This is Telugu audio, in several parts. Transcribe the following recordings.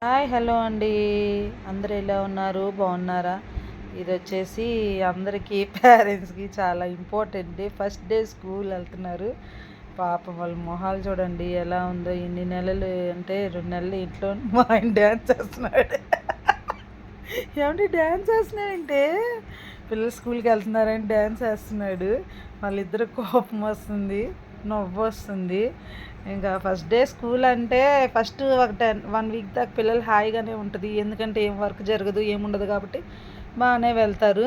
హాయ్ హలో అండి. అందరూ ఎలా ఉన్నారు? బాగున్నారా? ఇది వచ్చేసి అందరికీ పేరెంట్స్కి చాలా important day. First day school వెళ్తున్నారు. పాపం వాళ్ళ మొహాలు చూడండి ఎలా ఉందో. ఇన్ని నెలలు అంటే 2 నెలలు ఇంట్లో మా ఆయన డ్యాన్స్ చేస్తున్నాడు. ఏమంటే డ్యాన్స్ చేస్తున్నాడంటే పిల్లలు స్కూల్కి వెళ్తున్నారని డ్యాన్స్ వేస్తున్నాడు. వాళ్ళిద్దరు కోపం వస్తుంది, నవ్వు వస్తుంది. ఇంకా ఫస్ట్ డే స్కూల్ అంటే ఫస్ట్ ఒక 1 వీక్ దాకా పిల్లలు హాయిగానే ఉంటుంది. ఎందుకంటే ఏం వర్క్ జరగదు, ఏముండదు కాబట్టి బాగానే వెళ్తారు.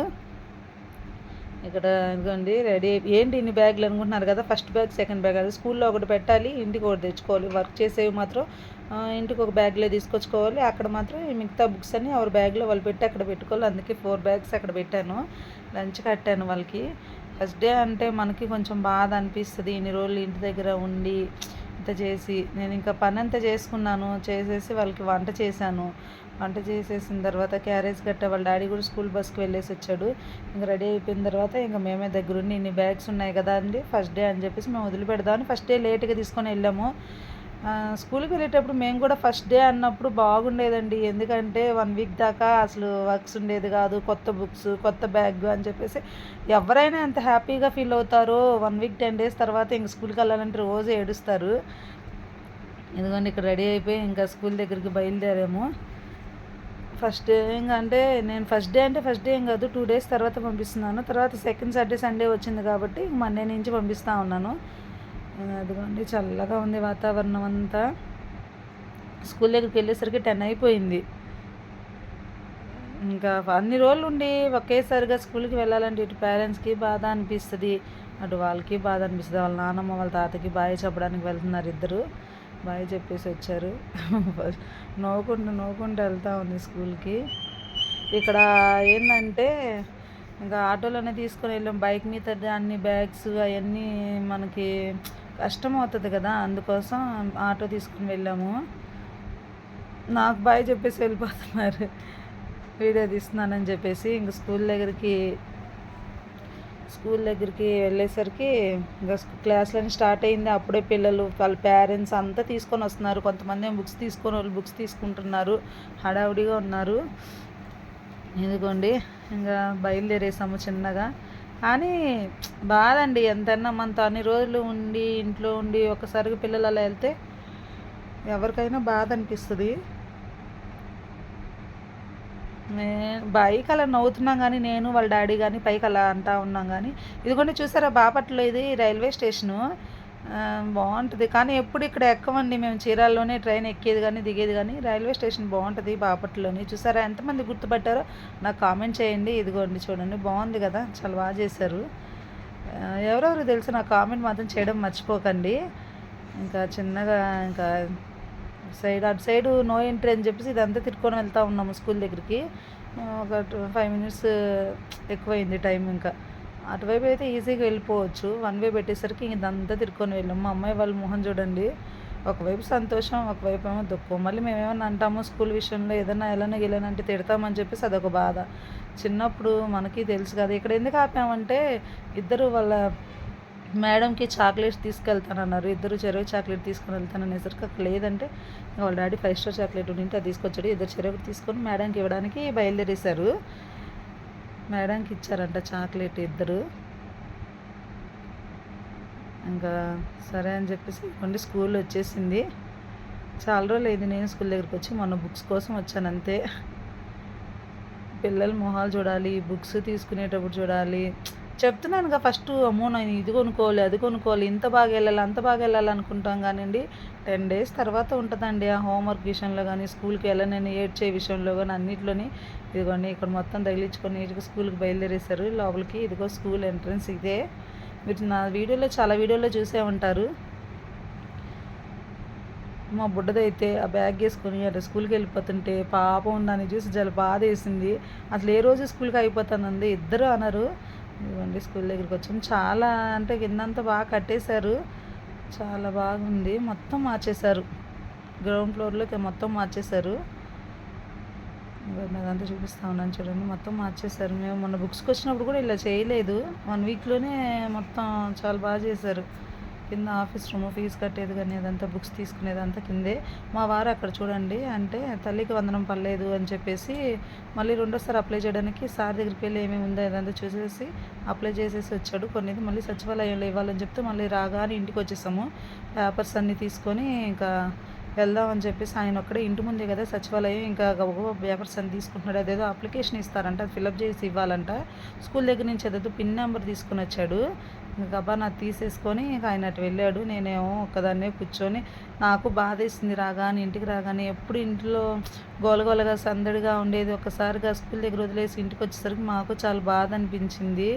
ఇక్కడ ఇదిగోండి రెడీ ఏంటి ఇన్ని బ్యాగులు అనుకుంటున్నారు కదా. ఫస్ట్ బ్యాగ్, సెకండ్ బ్యాగ్ అది స్కూల్లో ఒకటి పెట్టాలి, ఇంటికి ఒకటి తెచ్చుకోవాలి. వర్క్ చేసేవి మాత్రం ఇంటికి ఒక బ్యాగ్లో తీసుకొచ్చుకోవాలి. అక్కడ మాత్రం మిగతా బుక్స్ అన్నీ ఎవరి బ్యాగ్లో వాళ్ళు పెట్టి అక్కడ పెట్టుకోవాలి. అందుకే 4 బ్యాగ్స్ అక్కడ పెట్టాను. లంచ్ కట్టాను వాళ్ళకి. ఫస్ట్ డే అంటే మనకి కొంచెం బాధ అనిపిస్తుంది. ఇన్ని రోజులు ఇంటి దగ్గర ఉండి ఇంత చేసి నేను ఇంకా పని అంతా చేసుకున్నాను. చేసేసి వాళ్ళకి వంట చేశాను. వంట చేసేసిన తర్వాత క్యారేజ్ కట్టే వాళ్ళ డాడీ కూడా స్కూల్ బస్కి వెళ్ళేసి వచ్చాడు. ఇంకా రెడీ అయిపోయిన తర్వాత ఇంకా మేమే దగ్గరుండి ఇన్ని బ్యాగ్స్ ఉన్నాయి కదా అండి ఫస్ట్ డే అని చెప్పేసి మేము వదిలిపెడదామని ఫస్ట్ డే లేట్గా తీసుకొని వెళ్ళాము. స్కూల్కి వెళ్ళేటప్పుడు మేము కూడా ఫస్ట్ డే అన్నప్పుడు బాగుండేదండి. ఎందుకంటే 1 వీక్ దాకా అసలు వర్క్స్ ఉండేది కాదు. కొత్త బుక్స్, కొత్త బ్యాగ్ అని చెప్పేసి ఎవరైనా ఎంత హ్యాపీగా ఫీల్ అవుతారో. 1 వీక్ 10 డేస్ తర్వాత ఇంక స్కూల్కి వెళ్ళాలంటే రోజు ఏడుస్తారు. ఎందుకంటే ఇక్కడ రెడీ అయిపోయి ఇంకా స్కూల్ దగ్గరికి బయలుదేరాము. ఫస్ట్ ఇంకా అంటే నేను ఫస్ట్ డే అంటే ఫస్ట్ డే ఏం కాదు, 2 డేస్ తర్వాత పంపిస్తున్నాను. తర్వాత సెకండ్ సాటర్డే సండే వచ్చింది కాబట్టి మండే నుంచి పంపిస్తూ ఉన్నాను. అదిగోండి చల్లగా ఉంది వాతావరణం అంతా. స్కూల్ దగ్గరికి వెళ్ళేసరికి 10 అయిపోయింది. ఇంకా అన్ని రోజులు ఉండి ఒకేసారిగా స్కూల్కి వెళ్ళాలంటే ఇటు పేరెంట్స్కి బాధ అనిపిస్తుంది, అటు వాళ్ళకి బాధ అనిపిస్తుంది. వాళ్ళ నాన్నమ్మ వాళ్ళ తాతకి బాయ్ చెప్పడానికి వెళ్తున్నారు. ఇద్దరు బాయ్ చెప్పేసి వచ్చారు. నవ్వుకుంటూ వెళ్తూ ఉంది స్కూల్కి. ఇక్కడ ఏంటంటే ఇంకా ఆటోలోనే తీసుకొని వెళ్ళాం. బైక్ మీద అన్ని బ్యాగ్స్ అవన్నీ మనకి కష్టం అవుతుంది కదా, అందుకోసం ఆటో తీసుకుని వెళ్ళాము. నాకు బాయ్ చెప్పేసి వెళ్ళిపోతున్నారు వీడియో తీస్తున్నానని చెప్పేసి. ఇంక స్కూల్ దగ్గరికి వెళ్ళేసరికి ఇంకా క్లాసులని స్టార్ట్ అయింది. అప్పుడే పిల్లలు వాళ్ళ పేరెంట్స్ అంతా తీసుకొని వస్తున్నారు. కొంతమంది బుక్స్ తీసుకొని వాళ్ళు బుక్స్ తీసుకుంటున్నారు. హడావుడిగా ఉన్నారు. ఎందుకోండి ఇంకా బయలుదేరేసాము చిన్నగా. కానీ బాధ అండి ఎంతైనా మనతో అన్ని రోజులు ఉండి ఇంట్లో ఉండి ఒకసారిగా పిల్లలు అలా వెళ్తే ఎవరికైనా బాధ అనిపిస్తుంది. పైకి అలా నవ్వుతున్నాం కానీ నేను వాళ్ళ డాడీ కానీ పైకి అలా అంటా ఉన్నాం కానీ. ఇదిగోండి చూసారా బాపట్ల, ఇది రైల్వే స్టేషను. బాగుంటుంది కానీ ఎప్పుడు ఇక్కడ ఎక్కమండి మేము. చీరాల్లోనే ట్రైన్ ఎక్కేది కానీ దిగేది కానీ. రైల్వే స్టేషన్ బాగుంటుంది బాపట్లలోని. చూసారా ఎంతమంది గుర్తుపట్టారో నాకు కామెంట్ చేయండి. ఇదిగోండి చూడండి బాగుంది కదా, చాలా బాగా చేశారు. ఎవరెవరు తెలుసు నాకు కామెంట్ మాత్రం చేయడం మర్చిపోకండి. ఇంకా చిన్నగా ఇంకా అటు సైడు నో ఎంట్రీ అని చెప్పేసి ఇదంతా తిరుక్కొని వెళ్తూ ఉన్నాము స్కూల్ దగ్గరికి. ఒక 5 మినిట్స్ ఎక్కువైంది టైం. ఇంకా అటువైపు అయితే ఈజీగా వెళ్ళిపోవచ్చు. 1 వే పెట్టేసరికి ఇదంతా తిరుక్కొని వెళ్ళాము. మా అమ్మాయి వాళ్ళ మొహం చూడండి, ఒకవైపు సంతోషం, ఒకవైపు ఏమో దుఃఖం. మళ్ళీ మేమేమన్నా అంటాము స్కూల్ విషయంలో ఏదైనా గెలనంటే తిడతామని చెప్పేసి అదొక బాధ. చిన్నప్పుడు మనకి తెలుసు కదా. ఇక్కడ ఎందుకు ఆపామంటే ఇద్దరు వాళ్ళ మేడంకి చాక్లెట్స్ తీసుకెళ్తానన్నారు. ఇద్దరు చెరువు చాక్లెట్ తీసుకొని వెళ్తాననేసరికి అక్కడ లేదంటే వాళ్ళ డాడీ 5 స్టార్ చాక్లెట్ ఉంటే అది తీసుకొచ్చాడు. ఇద్దరు చెరువుకి తీసుకొని మేడంకి ఇవ్వడానికి బయలుదేరేశారు. మేడంకి ఇచ్చారంట చాక్లెట్ ఇద్దరు. ఇంకా సరే అని చెప్పేసి కొన్ని స్కూల్ వచ్చేసింది. చాలా రోజులు అయింది నేను స్కూల్ దగ్గరికి వచ్చి. మొన్న బుక్స్ కోసం వచ్చాను అంతే. పిల్లల మొహాలు చూడాలి, బుక్స్ తీసుకునేటప్పుడు చూడాలి. చెప్తున్నాను కదా ఫస్ట్, అమ్మో నేను ఇది కొనుక్కోవాలి, అది కొనుక్కోవాలి, ఇంత బాగా వెళ్ళాలి, అంత బాగా వెళ్ళాలి అనుకుంటాం కానివ్వండి. 10 డేస్ తర్వాత ఉంటుందండి ఆ హోంవర్క్ విషయంలో కానీ, స్కూల్కి వెళ్ళనని ఏడ్చే విషయంలో కానీ అన్నింటిలోని. ఇదిగోండి ఇక్కడ మొత్తం తగిలించుకొని నీట్గా స్కూల్కి బయలుదేరేశారు లోపలికి. ఇదిగో స్కూల్ ఎంట్రన్స్ ఇదే. మీరు నా వీడియోలో చాలా వీడియోలో చూసే ఉంటారు. మా బుడ్డదైతే ఆ బ్యాగ్ వేసుకొని అట్లా స్కూల్కి వెళ్ళిపోతుంటే పాపం దాన్ని చూసి చాలా బాధ వేసింది. అసలు ఏ రోజు స్కూల్కి అయిపోతానంది ఇద్దరు అన్నారు. ఇదిగోండి స్కూల్ దగ్గరికి వచ్చాము. చాలా అంటే కిందంతా బాగా కట్టేశారు, చాలా బాగుంది. మొత్తం మార్చేశారు, గ్రౌండ్ ఫ్లోర్లోకి మొత్తం మార్చేశారు. అదంతా చూపిస్తా ఉన్నాను చూడండి, మొత్తం మార్చేశారు. మేము మొన్న బుక్స్కి వచ్చినప్పుడు కూడా ఇలా చేయలేదు. 1 వీక్లోనే మొత్తం చాలా బాగా చేశారు. కింద ఆఫీస్ రూమ్ ఫీజు కట్టేది కానీ అదంతా బుక్స్ తీసుకునేదంతా కిందే. మా వారు అక్కడ చూడండి అంటే తల్లికి వందనం పడలేదు అని చెప్పేసి మళ్ళీ రెండోసారి అప్లై చేయడానికి సార్ దగ్గరికి వెళ్ళి ఏమేమి ఉందో అదంతా చూసేసి అప్లై చేసేసి వచ్చాడు. కొన్ని మళ్ళీ సచివాలయంలో ఇవ్వాలని చెప్తే మళ్ళీ రాగానే ఇంటికి వచ్చేసాము. పేపర్స్ అన్నీ తీసుకొని ఇంకా వెళ్దామని చెప్పేసి ఆయన ఒక్కడే ఇంటి ముందే కదా సచివాలయం, ఇంకా గబగబా పేపర్స్ అని తీసుకుంటున్నాడు. అదేదో అప్లికేషన్ ఇస్తారంట, అది ఫిలప్ చేసి ఇవ్వాలంట. స్కూల్ దగ్గర నుంచి అదేదో పిన్ నెంబర్ తీసుకుని వచ్చాడు. ఇంకా గబా నాకు తీసేసుకొని ఇంకా ఆయన అటు వెళ్ళాడు. నేనేమో ఒక్కదాన్నే కూర్చొని నాకు బాధ వేసింది రాగానే, ఇంటికి రాగానే. ఎప్పుడు ఇంట్లో గోలగోలగా సందడిగా ఉండేది, ఒక్కసారిగా స్కూల్ దగ్గర వదిలేసి ఇంటికి వచ్చేసరికి మాకు చాలా బాధ అనిపించింది.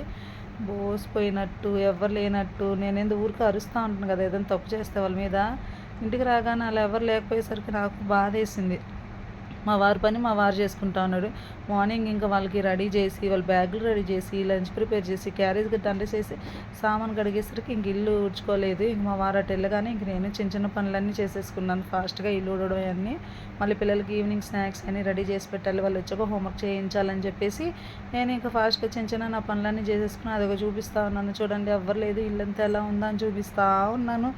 బోసిపోయినట్టు, ఎవరు లేనట్టు. నేనేందో ఊరికి అరుస్తూ ఉంటాను కదా ఏదైనా తప్పు చేస్తే వాళ్ళ మీద. ఇంటికి రాగానే అలా ఎవరు లేకపోయేసరికి నాకు బాధేసింది. మా వారి పని మా వారు చేసుకుంటా ఉన్నాడు. మార్నింగ్ ఇంకా వాళ్ళకి రెడీ చేసి, వాళ్ళ బ్యాగులు రెడీ చేసి, లంచ్ ప్రిపేర్ చేసి, క్యారేజ్ గట్ట చేసి సామాను కడిగేసరికి ఇంక ఇల్లు ఊడ్చుకోలేదు. ఇంక మా వారు అటు వెళ్ళగానే ఇంక నేను చిన్న చిన్న పనులన్నీ చేసేసుకున్నాను ఫాస్ట్గా, ఇల్లు ఊడడం అన్నీ. మళ్ళీ పిల్లలకి ఈవినింగ్ స్నాక్స్ అన్నీ రెడీ చేసి పెట్టాలి, వాళ్ళు వచ్చాక హోంవర్క్ చేయించాలని చెప్పేసి నేను ఇంకా ఫాస్ట్గా చిన్న చిన్న నా పనులన్నీ చేసేసుకుని అదొక చూపిస్తూ ఉన్నాను. చూడండి ఎవ్వరు లేదు, ఇల్లంతా ఎలా ఉందా అని చూపిస్తూ ఉన్నాను.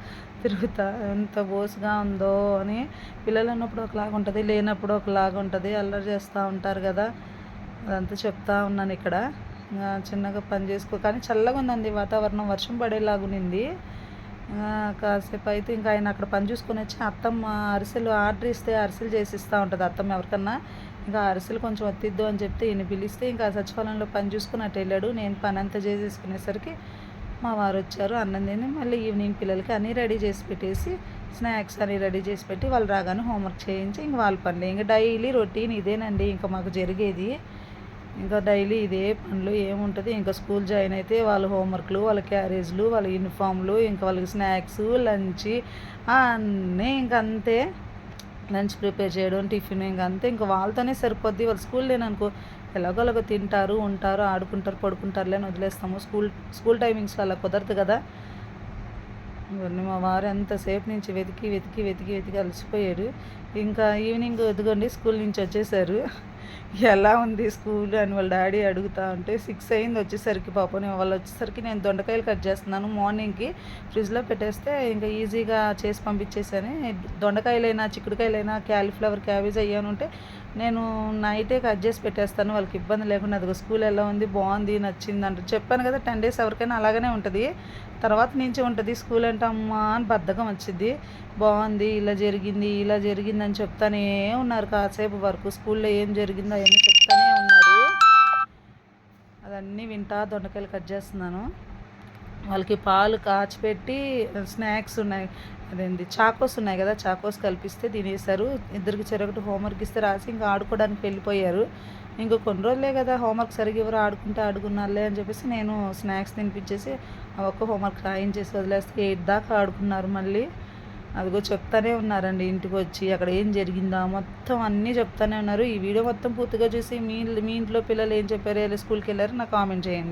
తిరుగుతా ఎంత బోసుగా ఉందో అని. పిల్లలు ఉన్నప్పుడు ఒకలాగా ఉంటుంది, లేనప్పుడు ఒకలాగా ఉంటుంది, అల్లరి చేస్తూ ఉంటారు కదా, అదంతా చెప్తా ఉన్నాను ఇక్కడ. చిన్నగా పని చేసుకో కానీ చల్లగా ఉందండి వాతావరణం, వర్షం పడేలాగునింది. కాసేపు అయితే ఇంకా ఆయన అక్కడ పని చూసుకొని వచ్చి అత్తమ్మ అరిసెలు ఆర్డర్ ఇస్తే అరిసెలు చేసిస్తూ ఉంటుంది అత్తమ్మ ఎవరికన్నా. ఇంకా అరిసెలు కొంచెం వత్తిద్దు అని చెప్తే ఈయన పిలిస్తే ఇంకా సచివాలయంలో పని చూసుకుని అటు వెళ్ళాడు. నేను పని అంతా చేసేసుకునేసరికి మా వారు వచ్చారు. అన్నం తిని మళ్ళీ ఈవినింగ్ పిల్లలకి అన్నీ రెడీ చేసి పెట్టేసి, స్నాక్స్ అన్నీ రెడీ చేసి పెట్టి వాళ్ళు రాగానే హోంవర్క్ చేయించి ఇంక వాళ్ళ పనులు. ఇంకా డైలీ రొటీన్ ఇదేనండి ఇంకా మాకు జరిగేది. ఇంకా డైలీ ఇదే పనులు ఏముంటుంది. ఇంకా స్కూల్ జాయిన్ అయితే వాళ్ళ హోంవర్క్లు, వాళ్ళ క్యారేజ్లు, వాళ్ళ యూనిఫామ్లు, ఇంకా వాళ్ళకి స్నాక్స్, లంచ్ అన్నీ ఇంక అంతే. లంచ్ ప్రిపేర్ చేయడం, టిఫిన్ ఇంక అంతే. ఇంకా వాళ్ళతోనే సరిపోద్ది. వాళ్ళు స్కూల్ లేననుకో ఎలాగోలాగో తింటారు, ఉంటారు, ఆడుకుంటారు, పడుకుంటారులే అని వదిలేస్తాము. స్కూల్ టైమింగ్స్లో అలా కుదరదు కదా. ఇవన్నీ మా వారు ఎంతసేపు నుంచి వెతికి వెతికి వెతికి వెతికి అలసిపోయాడు. ఇంకా ఈవినింగ్ ఎదుగోండి స్కూల్ నుంచి వచ్చేసారు. ఎలా ఉంది స్కూల్ అని వాళ్ళ డాడీ అడుగుతా ఉంటే 6 అయింది వచ్చేసరికి. పాపం వాళ్ళు వచ్చేసరికి నేను దొండకాయలు కట్ చేస్తున్నాను. మార్నింగ్కి ఫ్రిడ్జ్లో పెట్టేస్తే ఇంకా ఈజీగా చేసి పంపించేసాను. దొండకాయలైనా, చిక్కుడుకాయలైనా, క్యాలీఫ్లవర్, క్యాబేజ్ అయ్యానుంటే నేను నైటే కట్ చేసి పెట్టేస్తాను, వాళ్ళకి ఇబ్బంది లేకుండా. అదిగో స్కూల్ ఎలా ఉంది, బాగుంది, నచ్చింది అంటారు. చెప్పాను కదా 10 డేస్ ఎవరికైనా అలాగనే ఉంటుంది. తర్వాత నుంచి ఉంటుంది స్కూల్ అంటే అమ్మా అని బద్ధకం వచ్చింది. బాగుంది, ఇలా జరిగింది, ఇలా జరిగింది అని చెప్తానే ఉన్నారు కాసేపు వరకు. స్కూల్లో ఏం జరిగిందో అవన్నీ చెప్తానే ఉన్నారు. అదన్నీ వింటా దొండకాయలు కట్ చేస్తున్నాను. వాళ్ళకి పాలు కాచిపెట్టి స్నాక్స్ ఉన్నాయి, అదేంటి చాకోస్ ఉన్నాయి కదా, చాకోస్ కల్పిస్తే తినేశారు. ఇద్దరికి చెరొకటి హోంవర్క్ ఇస్తే రాసి ఇంకా ఆడుకోవడానికి వెళ్ళిపోయారు. ఇంకా కొన్ని రోజులే కదా హోంవర్క్ సరిగ్గా ఎవరు ఆడుకుంటే ఆడుకున్నారులే అని చెప్పేసి నేను స్నాక్స్ తినిపించేసి ఒక్క హోంవర్క్ రాయించేసి వదిలేస్తే 8 దాకా ఆడుకున్నారు. మళ్ళీ అదిగో చెప్తానే ఉన్నారండి ఇంటికి వచ్చి అక్కడ ఏం జరిగిందా మొత్తం అన్నీ చెప్తానే ఉన్నారు. ఈ వీడియో మొత్తం పూర్తిగా చూసి మీ ఇంట్లో పిల్లలు ఏం చెప్పారు, స్కూల్కి వెళ్ళారు నాకు కామెంట్ చేయండి.